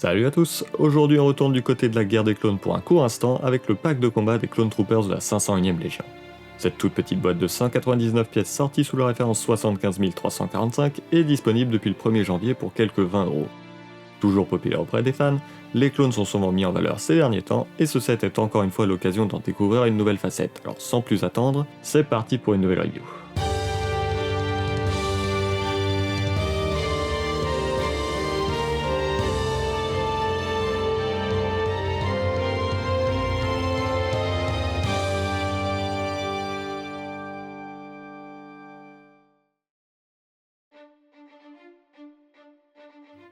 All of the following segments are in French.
Salut à tous, aujourd'hui on retourne du côté de la guerre des clones pour un court instant avec le pack de combat des Clone Troopers de la 501ème Légion. Cette toute petite boîte de 199 pièces sortie sous la référence 75 345 est disponible depuis le 1er janvier pour quelques 20€. Toujours populaire auprès des fans, les clones sont souvent mis en valeur ces derniers temps et ce set est encore une fois l'occasion d'en découvrir une nouvelle facette. Alors sans plus attendre, c'est parti pour une nouvelle review.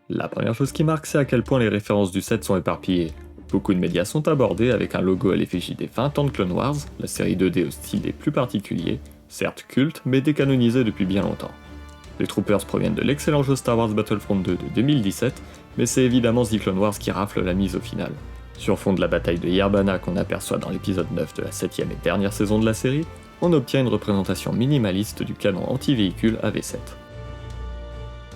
La première chose qui marque, c'est à quel point les références du set sont éparpillées. Beaucoup de médias sont abordés avec un logo à l'effigie des 20 ans de Clone Wars, la série 2D au style des plus particuliers, certes culte, mais décanonisé depuis bien longtemps. Les Troopers proviennent de l'excellent jeu Star Wars Battlefront 2 de 2017, mais c'est évidemment The Clone Wars qui rafle la mise au final. Sur fond de la bataille de Yerbana qu'on aperçoit dans l'épisode 9 de la 7ème et dernière saison de la série, on obtient une représentation minimaliste du canon anti-véhicule AV7.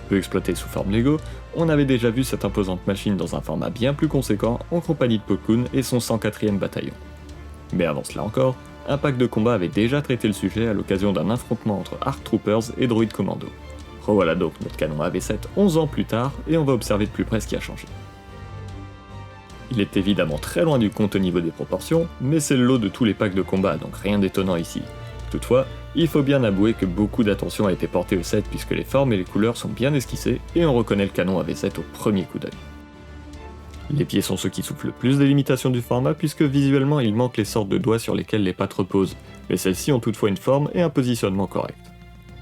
Peu exploité sous forme Lego, on avait déjà vu cette imposante machine dans un format bien plus conséquent en compagnie de Plo Koon et son 104e bataillon. Mais avant cela encore, un pack de combat avait déjà traité le sujet à l'occasion d'un affrontement entre ARC Troopers et Droid Commando. Revoilà donc notre canon AV7 11 ans plus tard et on va observer de plus près ce qui a changé. Il est évidemment très loin du compte au niveau des proportions, mais c'est le lot de tous les packs de combat donc rien d'étonnant ici. Toutefois, il faut bien avouer que beaucoup d'attention a été portée au set puisque les formes et les couleurs sont bien esquissées et on reconnaît le canon AV7 au premier coup d'œil. Les pieds sont ceux qui souffrent le plus des limitations du format puisque visuellement il manque les sortes de doigts sur lesquels les pattes reposent, mais celles-ci ont toutefois une forme et un positionnement correct.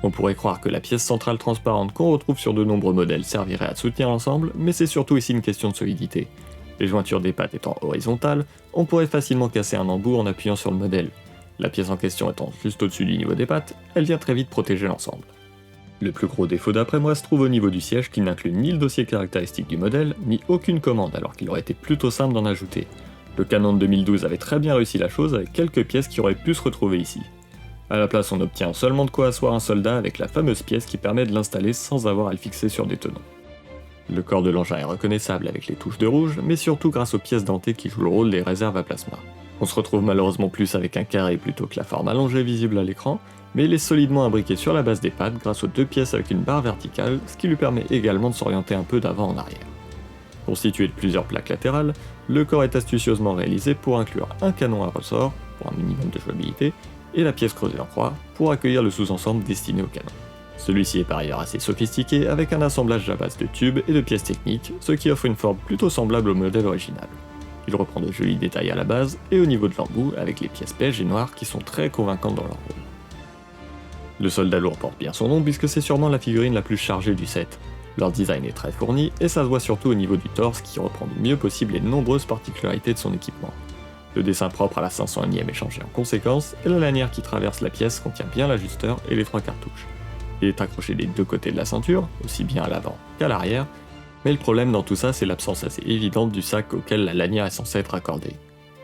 On pourrait croire que la pièce centrale transparente qu'on retrouve sur de nombreux modèles servirait à soutenir l'ensemble, mais c'est surtout ici une question de solidité. Les jointures des pattes étant horizontales, on pourrait facilement casser un embout en appuyant sur le modèle. La pièce en question étant juste au-dessus du niveau des pattes, elle vient très vite protéger l'ensemble. Le plus gros défaut d'après moi se trouve au niveau du siège qui n'inclut ni le dossier caractéristique du modèle, ni aucune commande alors qu'il aurait été plutôt simple d'en ajouter. Le canon de 2012 avait très bien réussi la chose avec quelques pièces qui auraient pu se retrouver ici. A la place on obtient seulement de quoi asseoir un soldat avec la fameuse pièce qui permet de l'installer sans avoir à le fixer sur des tenons. Le corps de l'engin est reconnaissable avec les touches de rouge, mais surtout grâce aux pièces dentées qui jouent le rôle des réserves à plasma. On se retrouve malheureusement plus avec un carré plutôt que la forme allongée visible à l'écran, mais il est solidement imbriqué sur la base des pattes grâce aux deux pièces avec une barre verticale, ce qui lui permet également de s'orienter un peu d'avant en arrière. Constitué de plusieurs plaques latérales, le corps est astucieusement réalisé pour inclure un canon à ressort, pour un minimum de jouabilité, et la pièce creusée en croix, pour accueillir le sous-ensemble destiné au canon. Celui-ci est par ailleurs assez sophistiqué avec un assemblage à base de tubes et de pièces techniques, ce qui offre une forme plutôt semblable au modèle original. Il reprend de jolis détails à la base et au niveau de l'embout avec les pièces beige et noires qui sont très convaincantes dans leur rôle. Le soldat lourd porte bien son nom puisque c'est sûrement la figurine la plus chargée du set. Leur design est très fourni et ça se voit surtout au niveau du torse qui reprend du mieux possible les nombreuses particularités de son équipement. Le dessin propre à la 501ème est changé en conséquence et la lanière qui traverse la pièce contient bien l'ajusteur et les 3 cartouches. Il est accroché des deux côtés de la ceinture, aussi bien à l'avant qu'à l'arrière, mais le problème dans tout ça, c'est l'absence assez évidente du sac auquel la lanière est censée être accordée.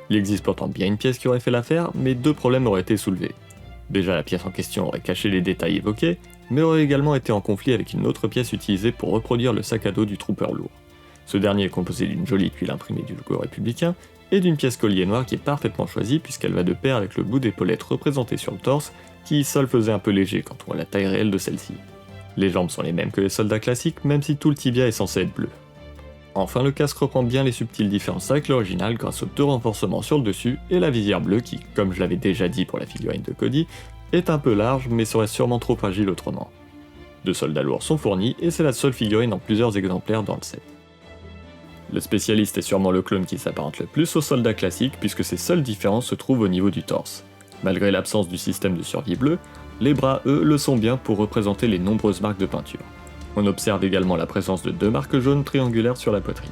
Il existe pourtant bien une pièce qui aurait fait l'affaire, mais deux problèmes auraient été soulevés. Déjà, la pièce en question aurait caché les détails évoqués, mais aurait également été en conflit avec une autre pièce utilisée pour reproduire le sac à dos du trooper lourd. Ce dernier est composé d'une jolie tuile imprimée du logo républicain, et d'une pièce collier noire qui est parfaitement choisie puisqu'elle va de pair avec le bout d'épaulette représenté sur le torse, qui seul faisait un peu léger quand on voit la taille réelle de celle-ci. Les jambes sont les mêmes que les soldats classiques, même si tout le tibia est censé être bleu. Enfin, le casque reprend bien les subtiles différences avec l'original grâce aux deux renforcements sur le dessus et la visière bleue qui, comme je l'avais déjà dit pour la figurine de Cody, est un peu large mais serait sûrement trop fragile autrement. Deux soldats lourds sont fournis et c'est la seule figurine en plusieurs exemplaires dans le set. Le spécialiste est sûrement le clone qui s'apparente le plus aux soldats classiques puisque ses seules différences se trouvent au niveau du torse. Malgré l'absence du système de survie bleu, les bras, eux, le sont bien pour représenter les nombreuses marques de peinture. On observe également la présence de deux marques jaunes triangulaires sur la poitrine.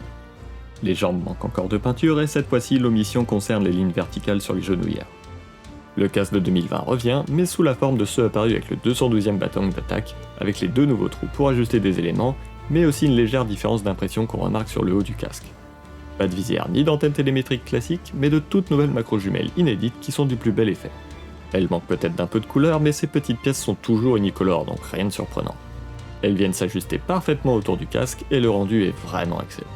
Les jambes manquent encore de peinture et cette fois-ci l'omission concerne les lignes verticales sur les genouillères. Le casque de 2020 revient, mais sous la forme de ceux apparus avec le 212e bâton d'attaque, avec les deux nouveaux trous pour ajuster des éléments, mais aussi une légère différence d'impression qu'on remarque sur le haut du casque. Pas de visière ni d'antenne télémétrique classique, mais de toutes nouvelles macros jumelles inédites qui sont du plus bel effet. Elles manquent peut-être d'un peu de couleur, mais ces petites pièces sont toujours unicolores, donc rien de surprenant. Elles viennent s'ajuster parfaitement autour du casque et le rendu est vraiment excellent.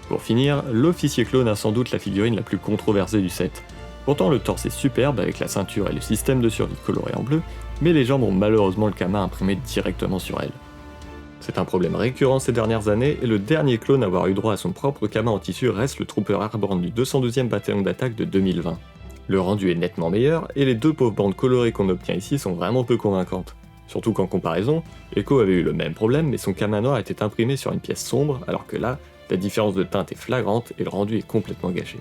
Pour finir, l'officier clone a sans doute la figurine la plus controversée du set. Pourtant le torse est superbe avec la ceinture et le système de survie coloré en bleu, mais les jambes ont malheureusement le Kama imprimé directement sur elle. C'est un problème récurrent ces dernières années et le dernier clone à avoir eu droit à son propre Kama en tissu reste le Trooper Airborne du 212e bataillon d'attaque de 2020. Le rendu est nettement meilleur et les deux pauvres bandes colorées qu'on obtient ici sont vraiment peu convaincantes. Surtout qu'en comparaison, Echo avait eu le même problème mais son Kama noir était imprimé sur une pièce sombre alors que là, la différence de teinte est flagrante et le rendu est complètement gâché.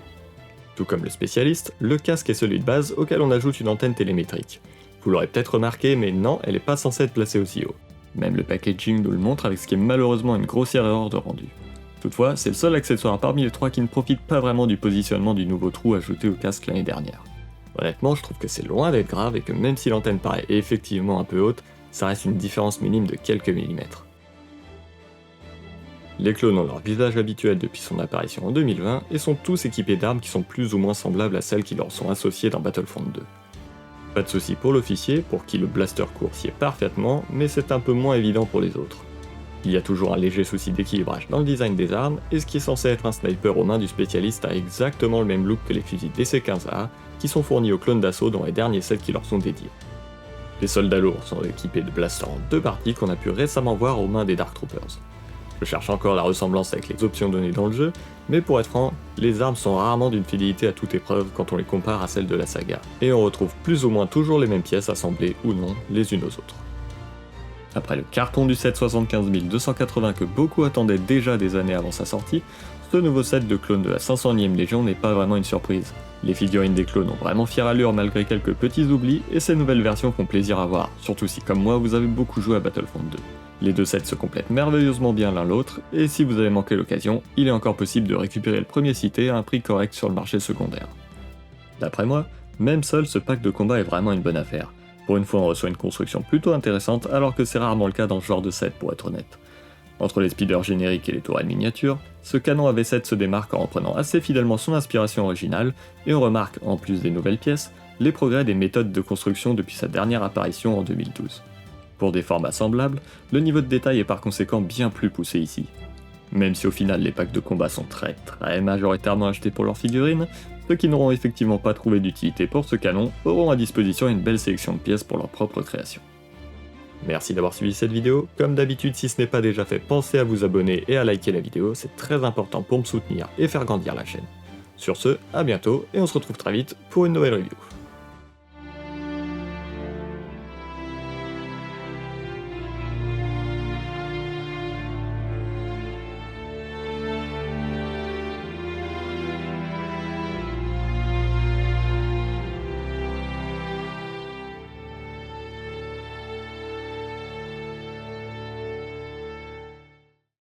Tout comme le spécialiste, le casque est celui de base auquel on ajoute une antenne télémétrique. Vous l'aurez peut-être remarqué mais non, elle n'est pas censée être placée aussi haut. Même le packaging nous le montre avec ce qui est malheureusement une grossière erreur de rendu. Toutefois, c'est le seul accessoire parmi les trois qui ne profite pas vraiment du positionnement du nouveau trou ajouté au casque l'année dernière. Honnêtement, je trouve que c'est loin d'être grave et que même si l'antenne paraît effectivement un peu haute, ça reste une différence minime de quelques millimètres. Les clones ont leur visage habituel depuis son apparition en 2020 et sont tous équipés d'armes qui sont plus ou moins semblables à celles qui leur sont associées dans Battlefront 2. Pas de souci pour l'officier, pour qui le blaster court sied parfaitement, mais c'est un peu moins évident pour les autres. Il y a toujours un léger souci d'équilibrage dans le design des armes, et ce qui est censé être un sniper aux mains du spécialiste a exactement le même look que les fusils DC-15A, qui sont fournis aux clones d'assaut dans les derniers sets qui leur sont dédiés. Les soldats lourds sont équipés de blasters en deux parties qu'on a pu récemment voir aux mains des Dark Troopers. Je cherche encore la ressemblance avec les options données dans le jeu, mais pour être franc, les armes sont rarement d'une fidélité à toute épreuve quand on les compare à celles de la saga, et on retrouve plus ou moins toujours les mêmes pièces assemblées ou non les unes aux autres. Après le carton du set 75280 que beaucoup attendaient déjà des années avant sa sortie, ce nouveau set de clones de la 500e Légion n'est pas vraiment une surprise. Les figurines des clones ont vraiment fière allure malgré quelques petits oublis, et ces nouvelles versions font plaisir à voir, surtout si comme moi vous avez beaucoup joué à Battlefront 2. Les deux sets se complètent merveilleusement bien l'un l'autre, et si vous avez manqué l'occasion, il est encore possible de récupérer le premier cité à un prix correct sur le marché secondaire. D'après moi, même seul ce pack de combat est vraiment une bonne affaire. Pour une fois on reçoit une construction plutôt intéressante alors que c'est rarement le cas dans ce genre de set pour être honnête. Entre les speeders génériques et les tourelles miniatures, ce canon AV7 se démarque en reprenant assez fidèlement son inspiration originale, et on remarque, en plus des nouvelles pièces, les progrès des méthodes de construction depuis sa dernière apparition en 2012. Pour des formats semblables, le niveau de détail est par conséquent bien plus poussé ici. Même si au final les packs de combat sont très majoritairement achetés pour leurs figurines, ceux qui n'auront effectivement pas trouvé d'utilité pour ce canon auront à disposition une belle sélection de pièces pour leur propre création. Merci d'avoir suivi cette vidéo, comme d'habitude si ce n'est pas déjà fait, pensez à vous abonner et à liker la vidéo, c'est très important pour me soutenir et faire grandir la chaîne. Sur ce, à bientôt et on se retrouve très vite pour une nouvelle review.